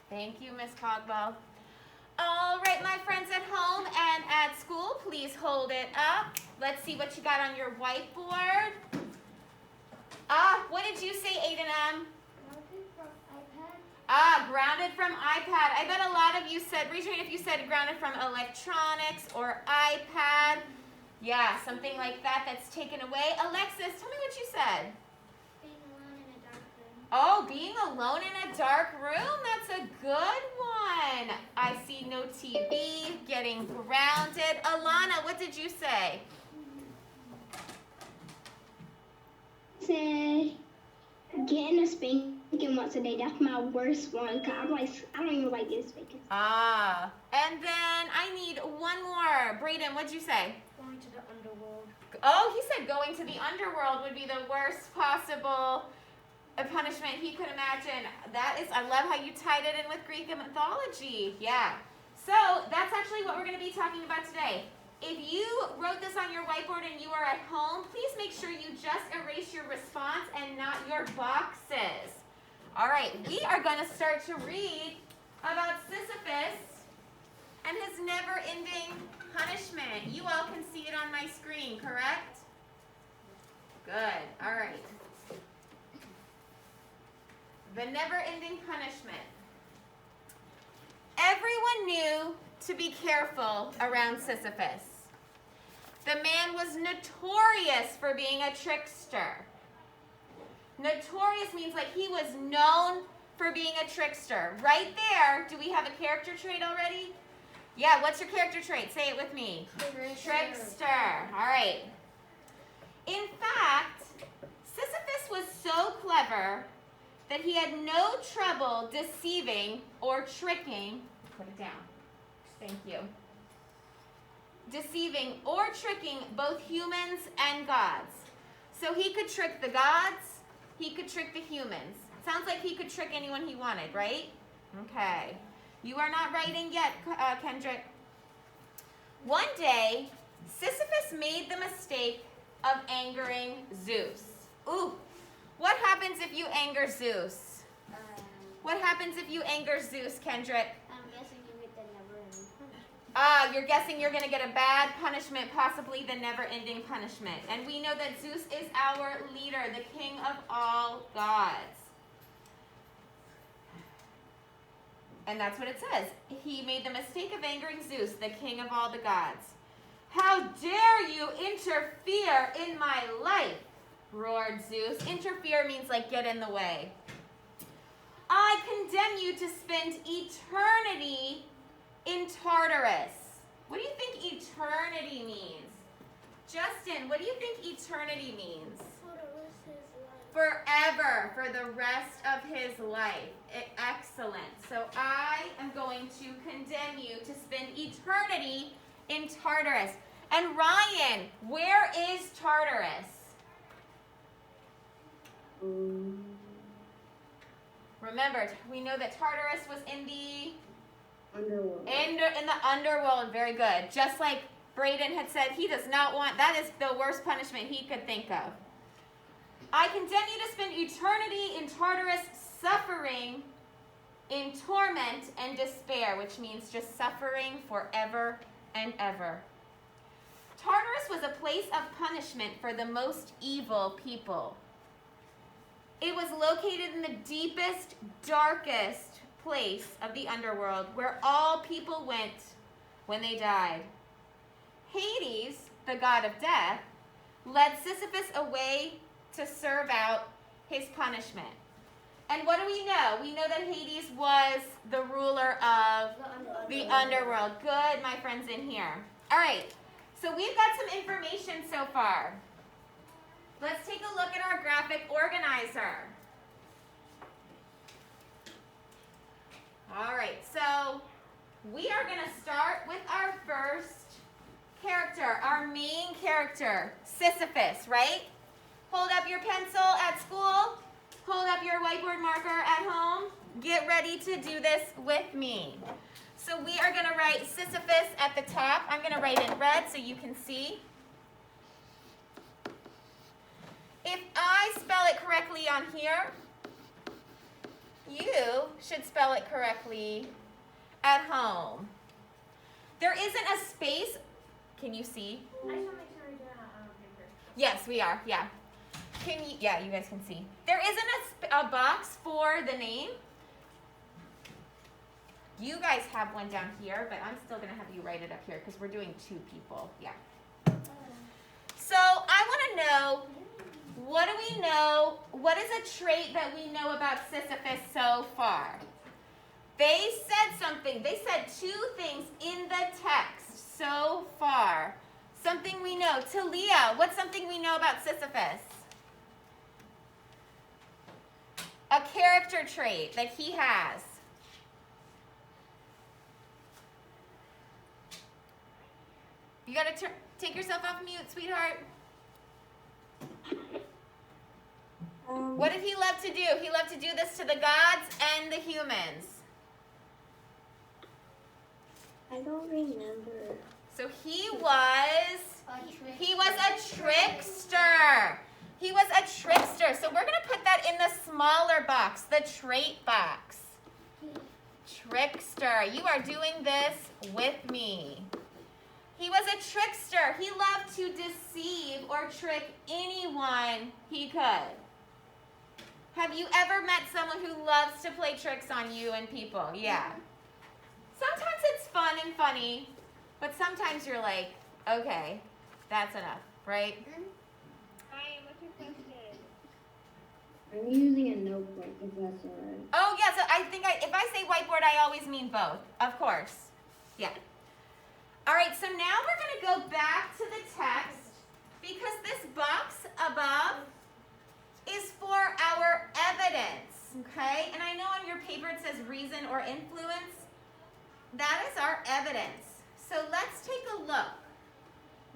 Thank you, Miss Caldwell. All right, my friends at home and at school, please hold it up. Let's see what you got on your whiteboard. What did you say, Aiden M? Grounded from iPad. Grounded from iPad. I bet a lot of you said, raise your hand if you said grounded from electronics or iPad. Yeah, something like that that's taken away. Alexis, tell me what you said. Being alone in a dark room. Oh, being alone in a dark room? That's a good one. I see no TV, getting grounded. Alana, what did you say? Said getting a spanking once a day. That's my worst one. Cause I don't even like getting spankings. And then I need one more. Brayden, what'd you say? Going to the underworld. Oh, he said going to the underworld would be the worst possible punishment he could imagine. I love how you tied it in with Greek mythology. Yeah. So that's actually what we're going to be talking about today. If you wrote this on your whiteboard and you are at home, please make sure you just erase your response and not your boxes. All right, we are going to start to read about Sisyphus and his never-ending punishment. You all can see it on my screen, correct? Good. All right. The never-ending punishment. Everyone knew to be careful around Sisyphus. The man was notorious for being a trickster. Notorious means like he was known for being a trickster. Right there, do we have a character trait already? Yeah, what's your character trait? Say it with me. Trickster. All right. In fact, Sisyphus was so clever that he had no trouble deceiving or tricking. Put it down. Thank you. Deceiving or tricking both humans and gods. So he could trick the gods, he could trick the humans. Sounds like he could trick anyone he wanted, right? Okay. You are not writing yet, Kendrick. One day, Sisyphus made the mistake of angering Zeus. Ooh, what happens if you anger Zeus? What happens if you anger Zeus, Kendrick? I'm guessing you get the never-ending punishment. You're guessing you're going to get a bad punishment, possibly the never-ending punishment. And we know that Zeus is our leader, the king of all gods. And that's what it says. He made the mistake of angering Zeus, the king of all the gods. How dare you interfere in my life, roared Zeus. Interfere means like get in the way. I condemn you to spend eternity in Tartarus. What do you think eternity means? Justin, what do you think eternity means? Forever, for the rest of his life. Excellent. So I am going to condemn you to spend eternity in Tartarus. And Ryan, where is Tartarus? Remember, we know that Tartarus was in the Underworld. in the underworld. Very good. Just like Brayden had said, he does not want, that is the worst punishment he could think of. I condemn you to spend eternity in Tartarus, suffering in torment and despair, which means just suffering forever and ever. Tartarus was a place of punishment for the most evil people. It was located in the deepest, darkest place of the underworld where all people went when they died. Hades, the god of death, led Sisyphus away to serve out his punishment. And what do we know? We know that Hades was the ruler of the underworld. Good, my friends in here. All right, so we've got some information so far. Let's take a look at our graphic organizer. All right, so we are going to start with our first character, our main character, Sisyphus, right? Hold up your pencil at school. Hold up your whiteboard marker at home. Get ready to do this with me. So we are going to write Sisyphus at the top. I'm going to write in red so you can see. If I spell it correctly on here, you should spell it correctly at home. There isn't a space. Can you see? I just want to make sure we're doing it on paper. Yes, we are. Yeah. Yeah, you guys can see. There isn't a box for the name. You guys have one down here, but I'm still going to have you write it up here because we're doing 2 people. Yeah. So I want to know, what do we know? What is a trait that we know about Sisyphus so far? They said something. They said 2 things in the text so far. Something we know. Talia, what's something we know about Sisyphus? A character trait that he has. You got to take yourself off mute, sweetheart. What did he love to do? He loved to do this to the gods and the humans. I don't remember. So he was a trickster. He was a trickster. So we're going to put that in the smaller box, the trait box. Trickster. You are doing this with me. He was a trickster. He loved to deceive or trick anyone he could. Have you ever met someone who loves to play tricks on you and people? Yeah. Sometimes it's fun and funny, but sometimes you're like, okay, that's enough, right? Hi, what's your question? I'm using a notebook if that's alright. Oh, yeah, so I think if I say whiteboard, I always mean both, of course. Yeah. All right, so now we're going to go back to the text because this box above is for our evidence, okay? And I know on your paper it says reason or influence. That is our evidence. So let's take a look.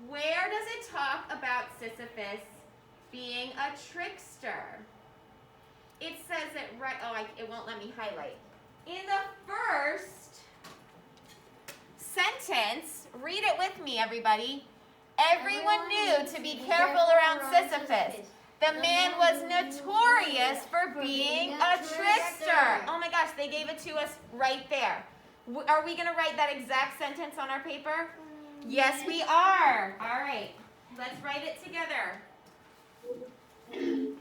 Where does it talk about Sisyphus being a trickster? It says it right, it won't let me highlight. In the first sentence, read it with me, everybody. Everyone knew to be careful around Sisyphus. The man was notorious for being a trickster. Oh my gosh, they gave it to us right there. Are we going to write that exact sentence on our paper? Yes, we are. All right, let's write it together. And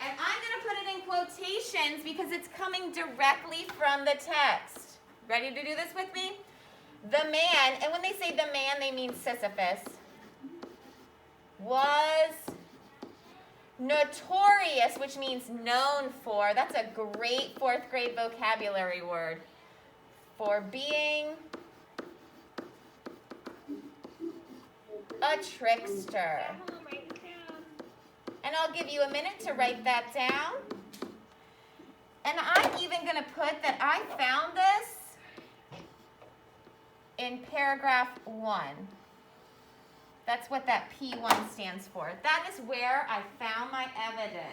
I'm going to put it in quotations because it's coming directly from the text. Ready to do this with me? The man, and when they say the man, they mean Sisyphus, was notorious, which means known for. That's a great 4th grade vocabulary word. For being a trickster. And I'll give you a minute to write that down. And I'm even going to put that I found this in paragraph 1. That's what that P1 stands for. That is where I found my evidence.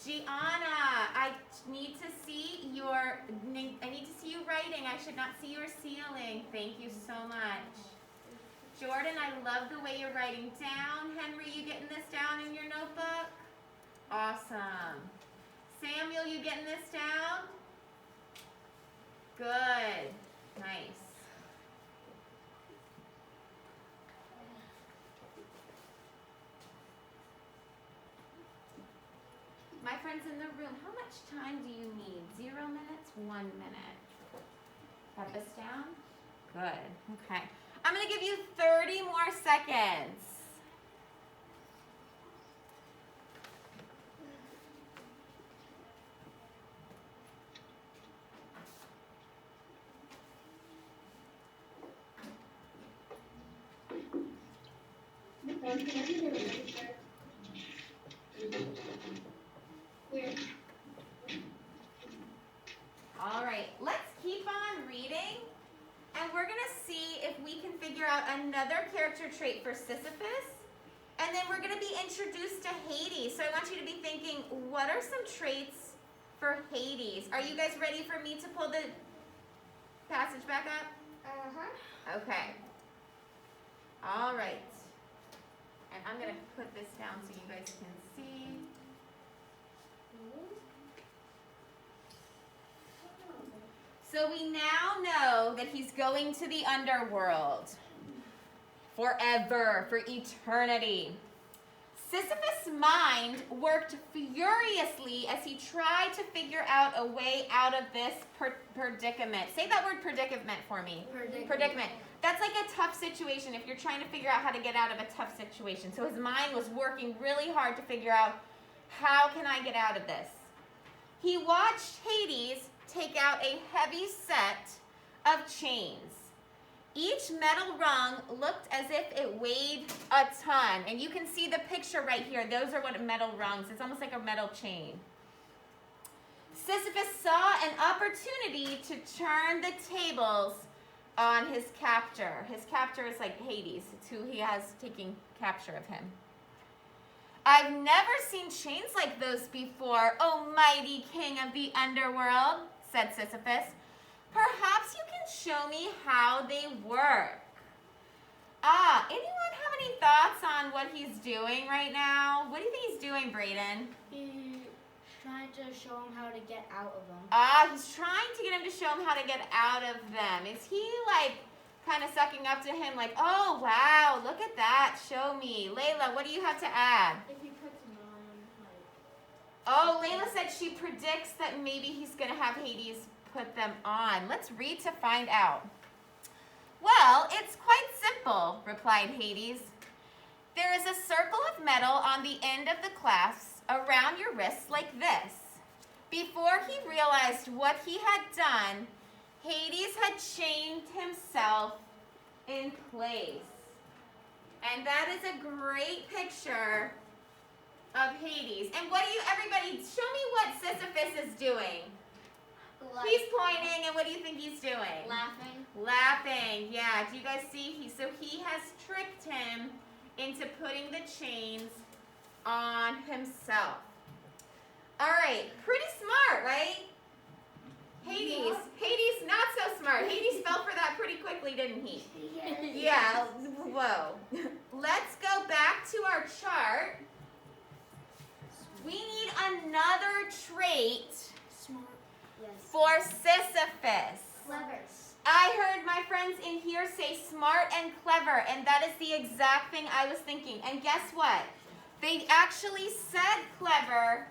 Gianna, I need to see you writing. I should not see your ceiling. Thank you so much. Jordan, I love the way you're writing down. Henry, you getting this down in your notebook? Awesome. Samuel, you getting this down? Good. Nice. My friends in the room, how much time do you need? 0 minutes? 1 minute. Got this down? Good. Okay. I'm going to give you 30 more seconds. All right, let's keep on reading, and we're going to see if we can figure out another character trait for Sisyphus, and then we're going to be introduced to Hades. So I want you to be thinking, what are some traits for Hades? Are you guys ready for me to pull the passage back up? Okay. All right. And I'm going to put this down so you guys can see. So we now know that he's going to the underworld forever, for eternity. Sisyphus' mind worked furiously as he tried to figure out a way out of this predicament. Say that word predicament for me. Predicament. That's like a tough situation if you're trying to figure out how to get out of a tough situation. So his mind was working really hard to figure out, how can I get out of this? He watched Hades take out a heavy set of chains. Each metal rung looked as if it weighed a ton. And you can see the picture right here. Those are what metal rungs. It's almost like a metal chain. Sisyphus saw an opportunity to turn the tables on his captor. His captor is like Hades. It's who he has taking capture of him. I've never seen chains like those before, O mighty king of the underworld, said Sisyphus. Perhaps you can show me how they work. Anyone have any thoughts on what he's doing right now? What do you think he's doing, Brayden? He's trying to show him how to get out of them. He's trying to get him to show him how to get out of them. Is he like kind of sucking up to him like, oh, wow, look at that, show me. Layla, what do you have to add? If he puts them on, like... Oh, Layla said she predicts that maybe he's going to have Hades put them on. Let's read to find out. Well, it's quite simple, replied Hades. There is a circle of metal on the end of the clasps around your wrists like this. Before he realized what he had done, Hades had chained himself in place. And that is a great picture of Hades. And what do you, everybody, show me what Sisyphus is doing. He's pointing, and what do you think he's doing? Laughing. Laughing, yeah. Do you guys see? So he has tricked him into putting the chains on himself. All right, pretty smart, right? Hades, Hades, not so smart. Hades fell for that pretty quickly, didn't he? Yeah, whoa. Let's go back to our chart. We need another trait Smart. Yes. for Sisyphus. Clever. I heard my friends in here say smart and clever, and that is the exact thing I was thinking. And guess what? They actually said clever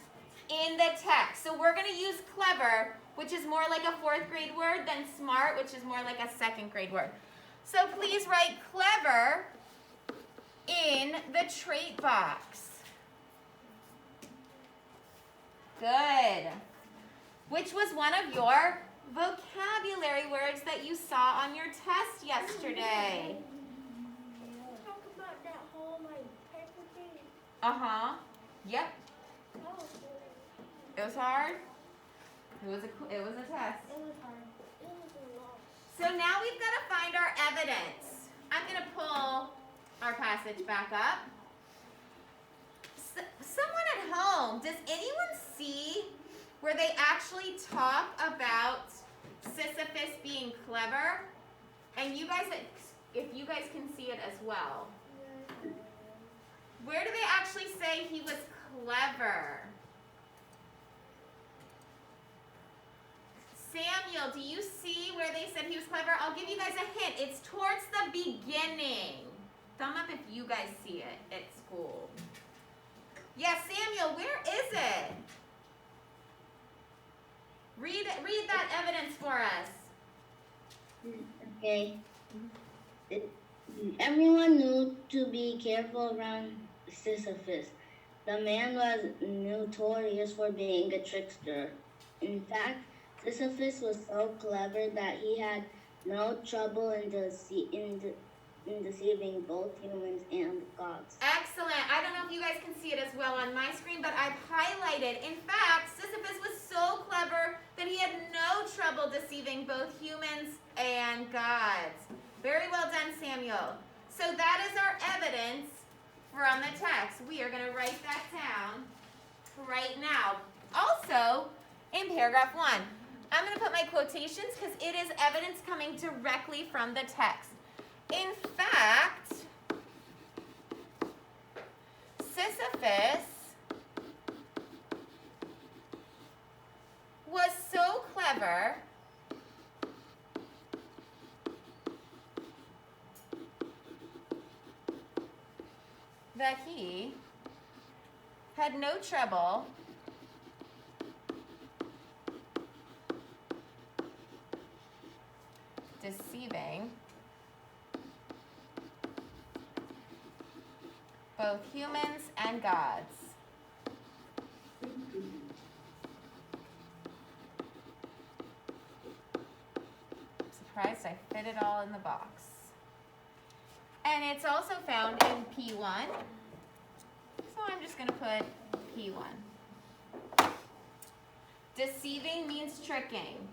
in the text. So we're going to use clever, which is more like a 4th grade word, than smart, which is more like a 2nd grade word. So please write clever in the trait box. Good. Which was one of your vocabulary words that you saw on your test yesterday? Talk about that whole paper thing. Uh-huh. Yep. That was really It was hard. It was a test. It was hard. It was a lot. So now we've got to find our evidence. I'm going to pull our passage back up. Someone at home, does anyone see where they actually talk about Sisyphus being clever? And you guys, if you guys can see it as well. Where do they actually say he was clever? Samuel, do you see where they said he was clever? I'll give you guys a hint. It's towards the beginning. Thumb up if you guys see it at school. Yes, Samuel, where is it? Read that evidence for us. Okay. Everyone knew to be careful around Sisyphus. The man was notorious for being a trickster. In fact, Sisyphus was so clever that he had no trouble in deceiving both humans and gods. Excellent. I don't know if you guys can see it as well on my screen, but I've highlighted. In fact, Sisyphus was so clever that he had no trouble deceiving both humans and gods. Very well done, Samuel. So that is our evidence from the text. We are going to write that down right now. Also, in paragraph 1, I'm going to put my quotations because it is evidence coming directly from the text. In fact, Sisyphus was so clever that he had no trouble deceiving both humans and gods. Surprised I fit it all in the box. And it's also found in P1. So I'm just going to put P1. Deceiving means tricking.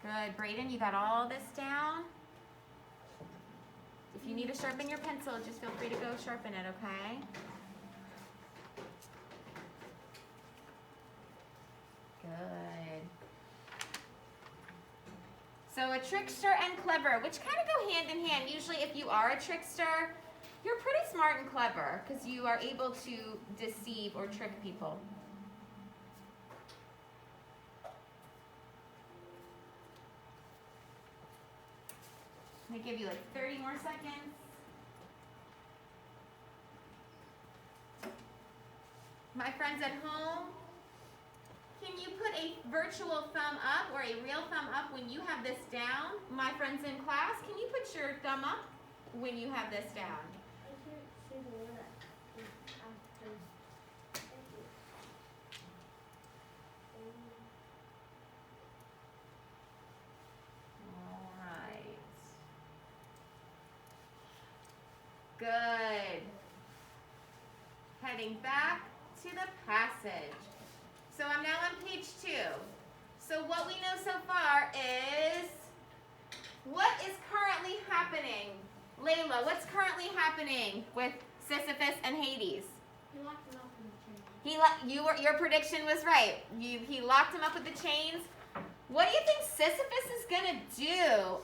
Good. Braden, you got all this down? If you need to sharpen your pencil, just feel free to go sharpen it, okay? Good. So a trickster and clever, which kind of go hand in hand. Usually if you are a trickster, you're pretty smart and clever because you are able to deceive or trick people. I'm going to give you like 30 more seconds. My friends at home, can you put a virtual thumb up or a real thumb up when you have this down? My friends in class, can you put your thumb up when you have this down? I can't see the one after. Thank you. All right. Good. Heading back to the passage. So I'm now on page 2. So what we know so far is what is currently happening. Layla, what's currently happening with Sisyphus and Hades? You locked him up in the chain. Your prediction was right. He locked him up with the chains. What do you think Sisyphus is gonna do?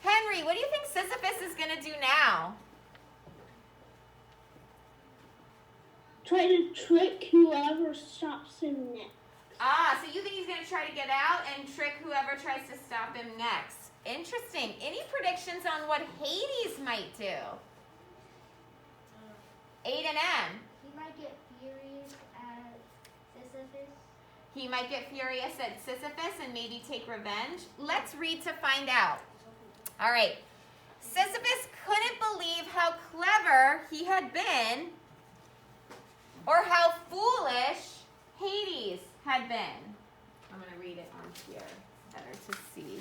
Henry, what do you think Sisyphus is gonna do now? Try to trick whoever stops him next. Ah, so you think he's gonna try to get out and trick whoever tries to stop him next. Interesting. Any predictions on what Hades might do? 8 and M. He might get furious at Sisyphus. He might get furious at Sisyphus and maybe take revenge. Let's read to find out. All right. Sisyphus couldn't believe how clever he had been or how foolish Hades had been. I'm going to read it on here. It's better to see.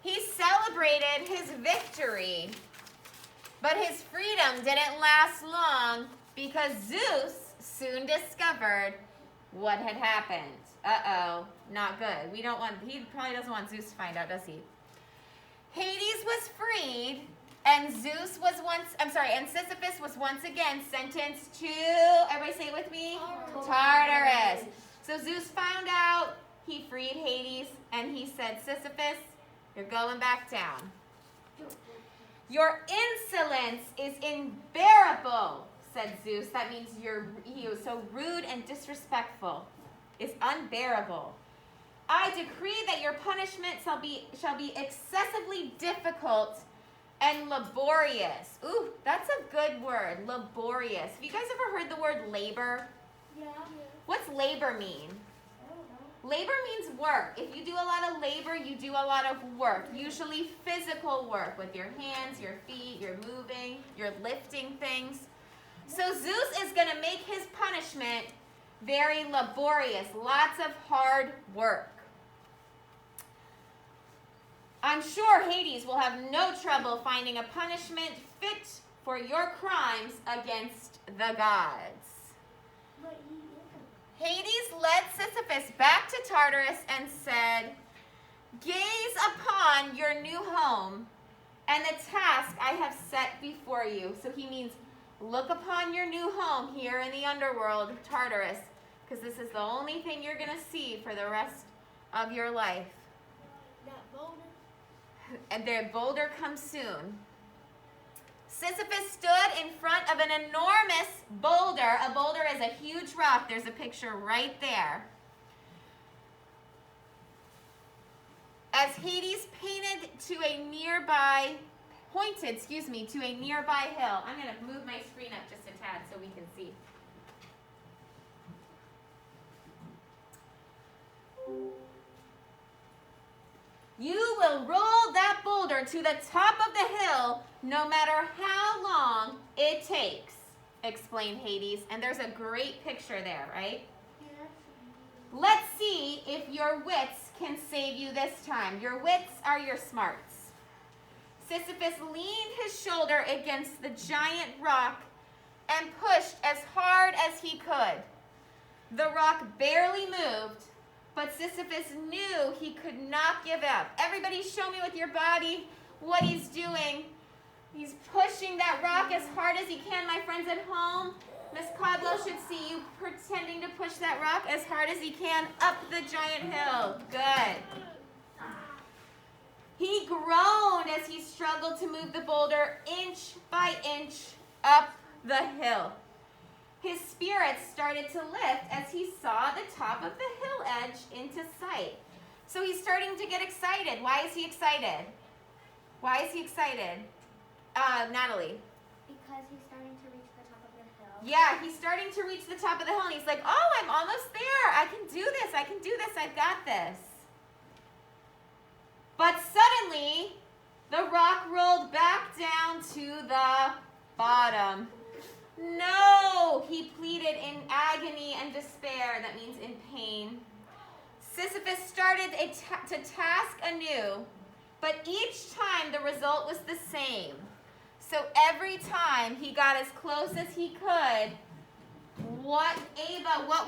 He celebrated his victory, but his freedom didn't last long because Zeus soon discovered what had happened. Uh-oh, not good. He probably doesn't want Zeus to find out, does he? Hades was freed, and Sisyphus was once again sentenced to, everybody say it with me? Tartarus. So Zeus found out, he freed Hades, and he said, Sisyphus, you're going back down. Your insolence is unbearable, said Zeus. That means he was so rude and disrespectful. It's unbearable. I decree that your punishment shall be excessively difficult and laborious. Ooh, that's a good word, laborious. Have you guys ever heard the word labor? Yeah. What's labor mean? I don't know. Labor means work. If you do a lot of labor, you do a lot of work, usually physical work with your hands, your feet, you're moving, you're lifting things. So Zeus is going to make his punishment very laborious, lots of hard work. I'm sure Hades will have no trouble finding a punishment fit for your crimes against the gods. But Hades led Sisyphus back to Tartarus and said, gaze upon your new home and the task I have set before you. So he means, look upon your new home here in the underworld of Tartarus, because this is the only thing you're going to see for the rest of your life. That boulder. And the boulder comes soon. Sisyphus stood in front of an enormous boulder. A boulder is a huge rock. There's a picture right there. As Hades pointed to a nearby hill. I'm going to move my screen up just a tad so we can see. You will roll that boulder to the top of the hill no matter how long it takes, explained Hades. And there's a great picture there, right? Let's see if your wits can save you this time. Your wits are your smarts. Sisyphus leaned his shoulder against the giant rock and pushed as hard as he could. The rock barely moved, but Sisyphus knew he could not give up. Everybody show me with your body what he's doing. He's pushing that rock as hard as he can. My friends at home, Miss Codlow should see you pretending to push that rock as hard as he can up the giant hill. Good. He groaned as he struggled to move the boulder inch by inch up the hill. His spirits started to lift as he saw the top of the hill edge into sight. So he's starting to get excited. Why is he excited? Why is he excited? Natalie. Because he's starting to reach the top of the hill. Yeah, he's starting to reach the top of the hill and he's like, oh, I'm almost there. I can do this. I can do this. I've got this. But suddenly, the rock rolled back down to the bottom. No, he pleaded in agony and despair. That means in pain. Sisyphus started to task anew, but each time the result was the same. So every time he got as close as he could, what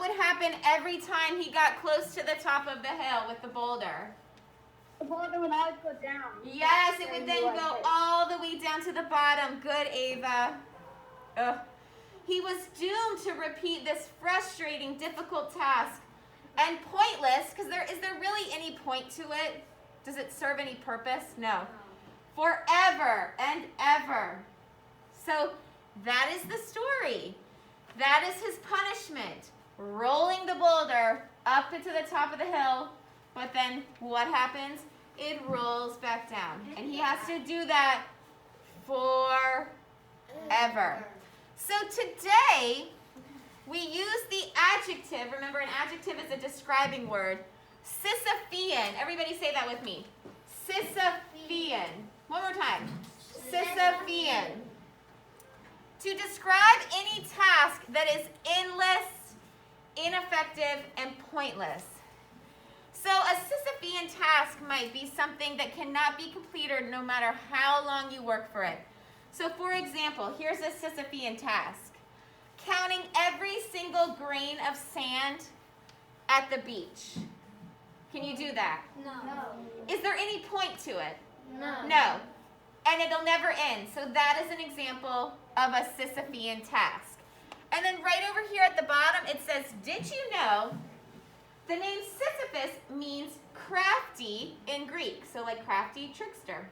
would happen every time he got close to the top of the hill with the boulder? The boulder would always go down. Yes, it would then go all the way down to the bottom. Good, Ava. Ugh. He was doomed to repeat this frustrating, difficult task. And pointless, because is there really any point to it? Does it serve any purpose? No. Forever and ever. So that is the story. That is his punishment. Rolling the boulder up into the top of the hill. But then what happens? It rolls back down. And he has to do that forever. So today, we use the adjective. Remember, an adjective is a describing word. Sisyphean. Everybody say that with me. Sisyphean. One more time. Sisyphean. To describe any task that is endless, ineffective, and pointless. So a Sisyphean task might be something that cannot be completed no matter how long you work for it. So for example, here's a Sisyphean task. Counting every single grain of sand at the beach. Can you do that? No. Is there any point to it? No. No. And it'll never end. So that is an example of a Sisyphean task. And then right over here at the bottom, it says, did you know the name Sisyphus means crafty in Greek? So like crafty, trickster.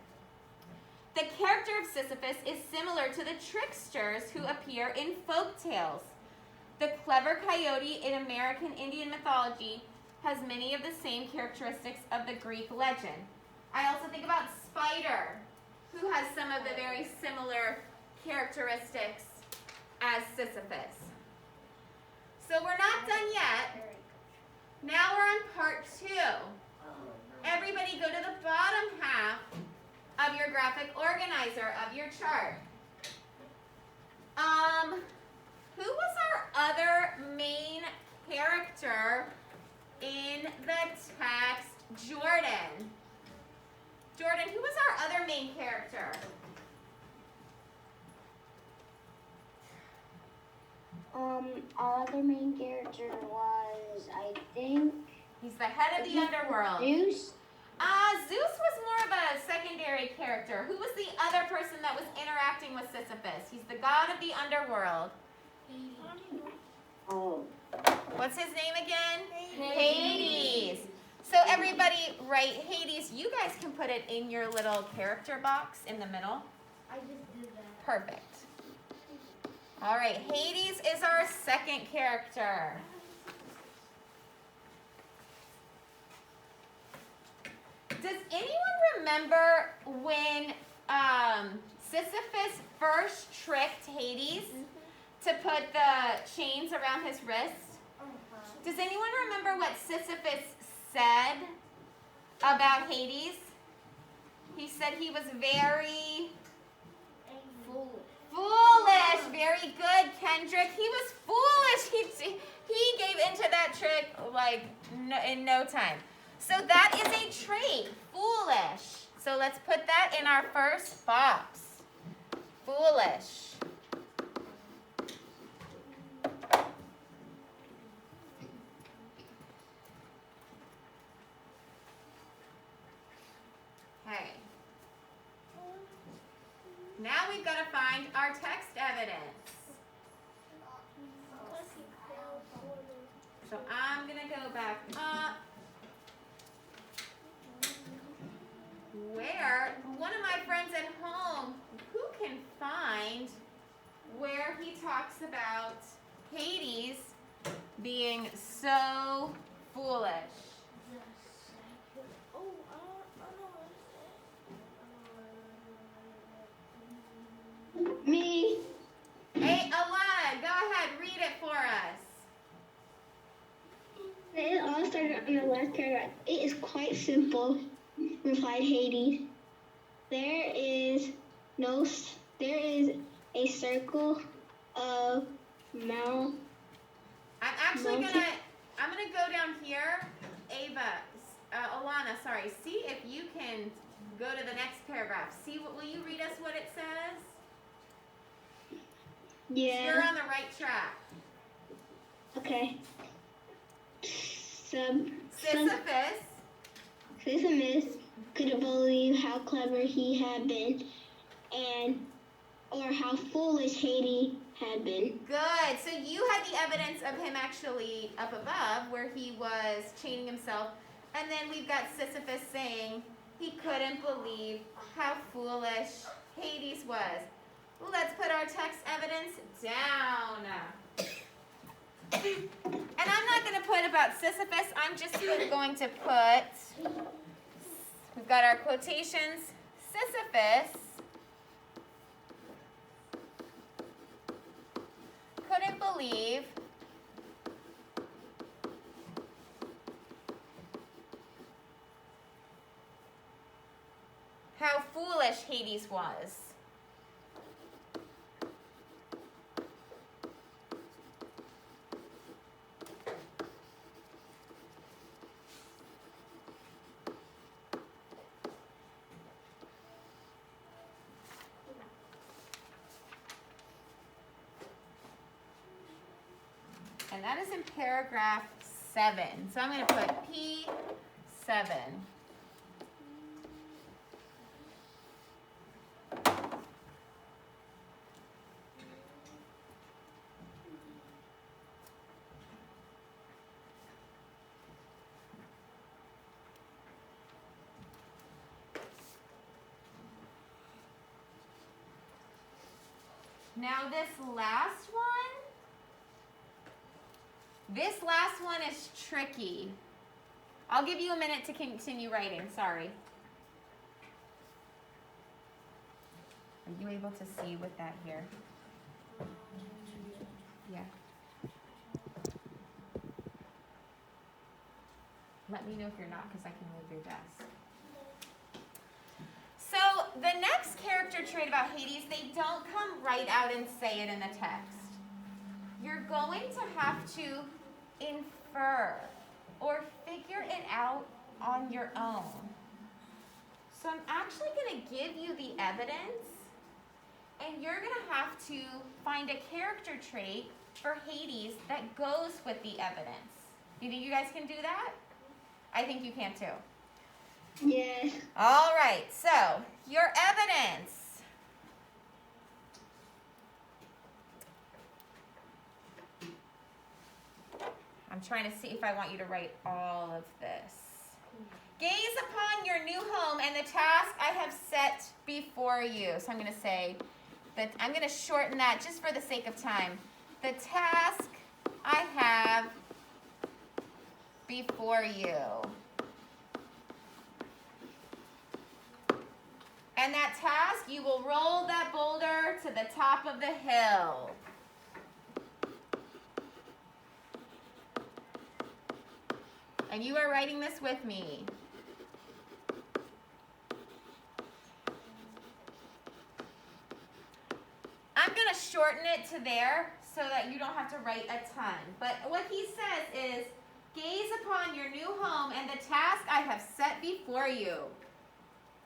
The character of Sisyphus is similar to the tricksters who appear in folk tales. The clever coyote in American Indian mythology has many of the same characteristics of the Greek legend. I also think about Spider, who has some of the very similar characteristics as Sisyphus. So we're not done yet. Now we're on part 2. Everybody go to the bottom half of your graphic organizer of your chart. Who was our other main character in the text? Jordan. Jordan, who was our other main character? Our other main character was, I think, He's the head of the underworld. Zeus. Zeus was more of a secondary character. Who was the other person that was interacting with Sisyphus? He's the god of the underworld. Oh. What's his name again? Hades. So everybody write Hades. You guys can put it in your little character box in the middle. I just did that. Perfect. All right, Hades is our second character. Does anyone remember when Sisyphus first tricked Hades to put the chains around his wrist? Does anyone remember what Sisyphus said about Hades? He said he was very foolish. Very good, Kendrick. He was foolish. He gave into that trick like in no time. So that is a trait, foolish. So let's put that in our first box. Foolish. Okay. Now we've got to find our text evidence. So I'm going to go back up where one of my friends at home, who can find where he talks about Hades being so foolish. Me. Hey, Alana, go ahead, read it for us. It all started on the last paragraph. It is quite simple, replied Hades. There is a circle of mount. I'm gonna go down here. Alana, sorry. See if you can go to the next paragraph. Will you read us what it says? Yeah. You're on the right track. Okay. Sisyphus couldn't believe how clever he had been, or how foolish Hades had been. Good. So you had the evidence of him actually up above where he was chaining himself. And then we've got Sisyphus saying he couldn't believe how foolish Hades was. Let's put our text evidence down. And I'm not going to put about Sisyphus. I'm just going to put, we've got our quotations, Sisyphus couldn't believe how foolish Hades was. And that is in paragraph 7. So I'm going to put P7. Now this last one is tricky. I'll give you a minute to continue writing, sorry. Are you able to see with that here? Yeah. Let me know if you're not, because I can move your desk. So the next character trait about Hades, they don't come right out and say it in the text. You're going to have to infer or figure it out on your own. So I'm actually going to give you the evidence, and you're going to have to find a character trait for Hades that goes with the evidence. You think you guys can do that? I think you can too. Yes. All right, so your evidence. I'm trying to see if I want you to write all of this. Gaze upon your new home and the task I have set before you. So I'm going to say that I'm going to shorten that just for the sake of time. The task I have before you. And that task, you will roll that boulder to the top of the hill. And you are writing this with me. I'm going to shorten it to there so that you don't have to write a ton. But what he says is, gaze upon your new home and the task I have set before you.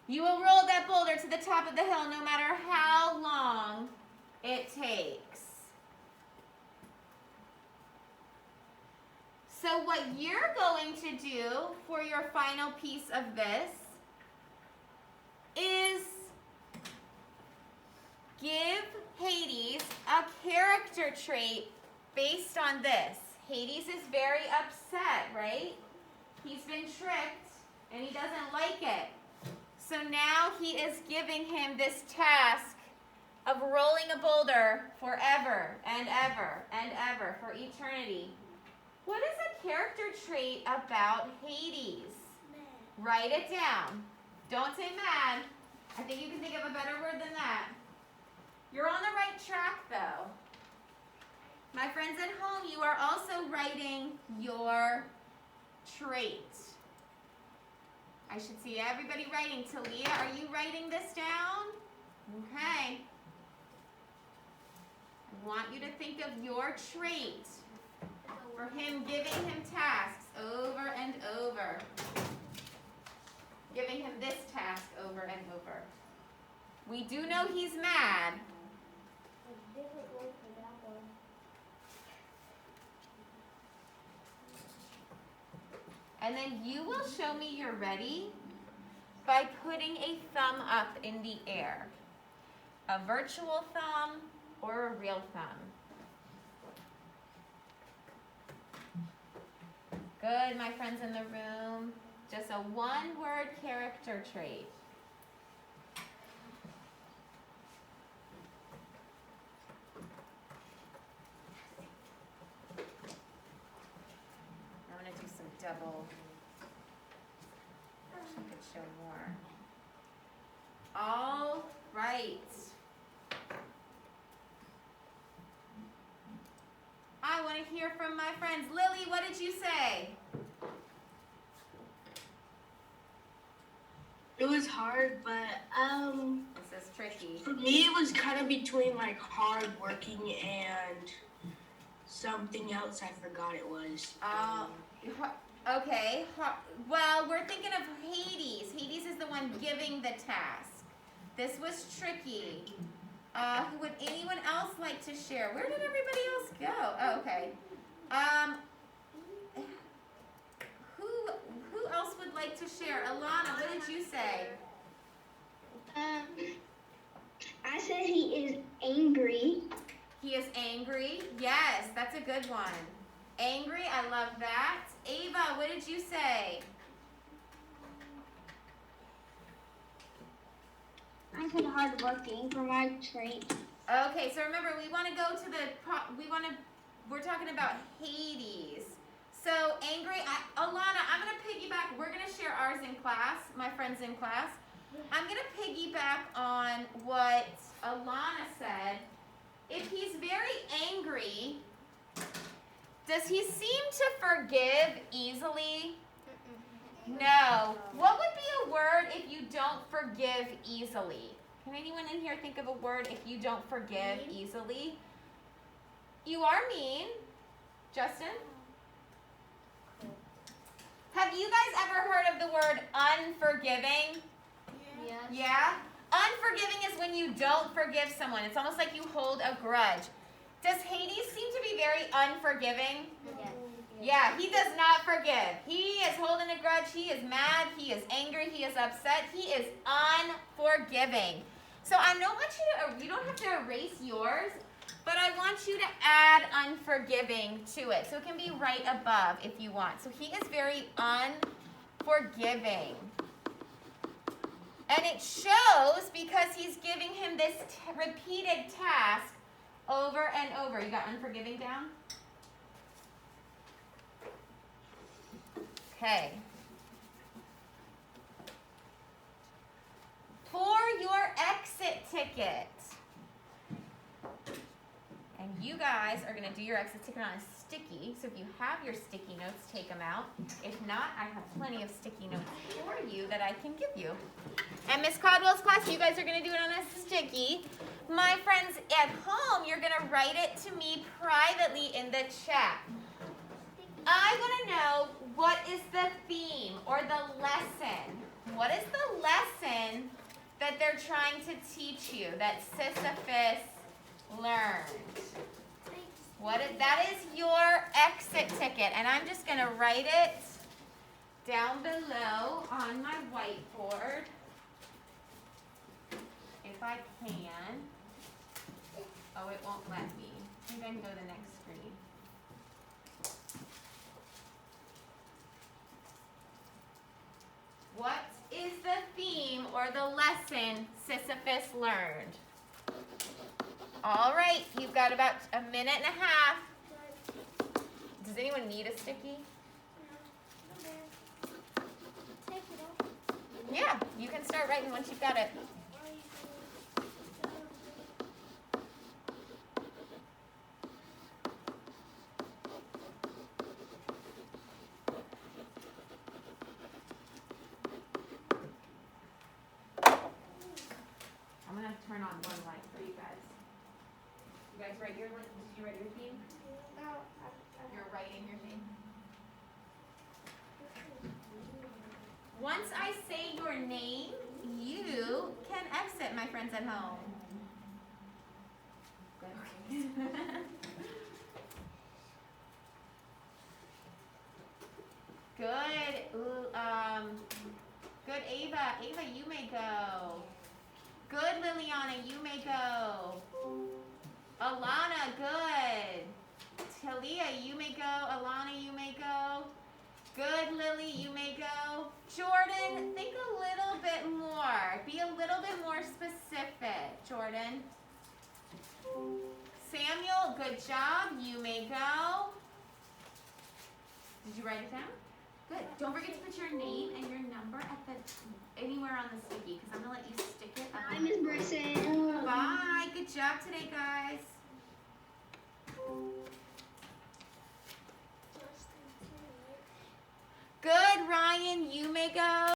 You will roll that boulder to the top of the hill no matter how long it takes. So what you're going to do for your final piece of this is give Hades a character trait based on this. Hades is very upset, right? He's been tricked and he doesn't like it. So now he is giving him this task of rolling a boulder forever and ever and ever for eternity. What is a character trait about Hades? Write it down. Don't say mad. I think you can think of a better word than that. You're on the right track though. My friends at home, you are also writing your trait. I should see everybody writing. Talia, are you writing this down? Okay. I want you to think of your trait. For him giving him tasks over and over. Giving him this task over and over. We do know he's mad. And then you will show me you're ready by putting a thumb up in the air. A virtual thumb or a real thumb. Good, my friends in the room. Just a one-word character trait. I'm going to do some double. I could show more. All right. I want to hear from my friends. Lily, what did you say? It was hard, but This is tricky. for me it was kind of between like hard working and something else. I forgot it was. Okay. Well, we're thinking of Hades. Hades is the one giving the task. This was tricky. Would anyone else like to share? Where did everybody else go? Oh, okay. Who else would like to share? Alana, what did you say? I said he is angry. He is angry. Yes, that's a good one. Angry, I love that. Ava, what did you say? I said hardworking for my trait. Okay, so remember, we want to go to we're talking about Hades. So angry, Alana, I'm going to piggyback. We're going to share ours in class, my friends in class. I'm going to piggyback on what Alana said. If he's very angry, does he seem to forgive easily? No. What would be a word if you don't forgive easily? Can anyone in here think of a word if you don't forgive easily? You are mean. Justin? Have you guys ever heard of the word unforgiving? Yes. Yeah? Unforgiving is when you don't forgive someone. It's almost like you hold a grudge. Does Hades seem to be very unforgiving? Yes. Yeah, he does not forgive. He is holding a grudge. He is mad. He is angry. He is upset. He is unforgiving. So I don't want you don't have to erase yours, but I want you to add unforgiving to it. So it can be right above if you want. So he is very unforgiving. And it shows because he's giving him this repeated task over and over. You got unforgiving down? Okay. For your exit ticket. And you guys are going to do your exit ticket on a sticky. So if you have your sticky notes, take them out. If not, I have plenty of sticky notes for you that I can give you. And Miss Caldwell's class, you guys are going to do it on a sticky. My friends at home, you're going to write it to me privately in the chat. I want to know, what is the theme or the lesson? What is the lesson that they're trying to teach you that Sisyphus learned? That is your exit ticket, and I'm just going to write it down below on my whiteboard if I can. Oh, it won't let me. Maybe I can go to the next screen. What is the theme or the lesson Sisyphus learned? All right, you've got about a minute and a half. Does anyone need a sticky? Yeah, you can start writing once you've got it. I'm gonna turn on one light for you guys. You guys write your, did you write your theme? You're writing your theme. Once I say your name, you can exit, my friends at home. Good. Good. Good, Ava. Ava, you may go. Good, Liliana, you may go. Alana, good. Talia, you may go. Alana, you may go. Good, Lily, you may go. Jordan, think a little bit more. Be a little bit more specific, Jordan. Samuel, good job. You may go. Did you write it down? Good. Don't forget to put your name and your number at anywhere on the sticky, because I'm going to let you stick it up. Bye, Miss Brisson. Bye. Good job today, guys.